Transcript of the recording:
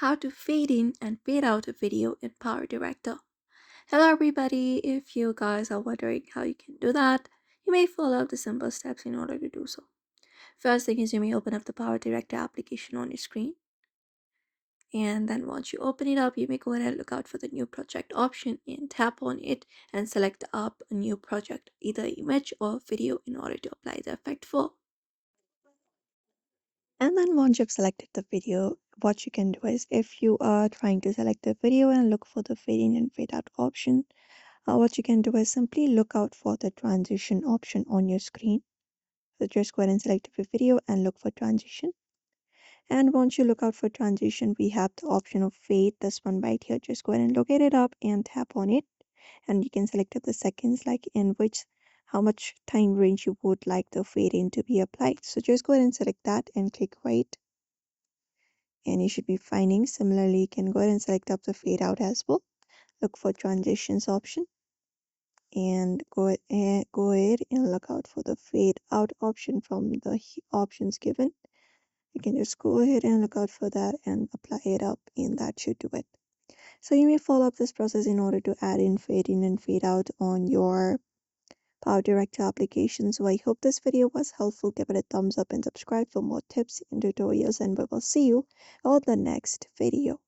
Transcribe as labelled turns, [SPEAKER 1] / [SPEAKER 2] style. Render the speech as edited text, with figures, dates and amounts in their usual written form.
[SPEAKER 1] how to fade in and fade out a video in PowerDirector. Hello everybody, if you guys are wondering how you can do that, you may follow the simple steps in order to do so. First thing is you may open up the PowerDirector application on your screen. And then once you open it up, you may go ahead and look out for the new project option and tap on it and select up a new project, either image or video in order to apply the effect for.
[SPEAKER 2] And then once you've selected the video, what you can do is if you are trying to select the video and look for the fade in and fade out option, what you can do is simply look out for the transition option on your screen. So just go ahead and select the video and look for transition. And once you look out for transition, we have the option of fade, this one right here. Just go ahead and locate it up and tap on it. And you can select up the seconds, like in which how much time range you would like the fade in to be applied. So just go ahead and select that and click wait. And you should be finding. Similarly, you can go ahead and select up the fade out as well. Look for transitions option and go ahead and look out for the fade out option from the options given. You can just go ahead and look out for that and apply it up, and that should do it. So you may follow up this process in order to add in and fade out on your PowerDirector application. So I hope this video was helpful. Give it a thumbs up and subscribe for more tips and tutorials, and we will see you on the next video.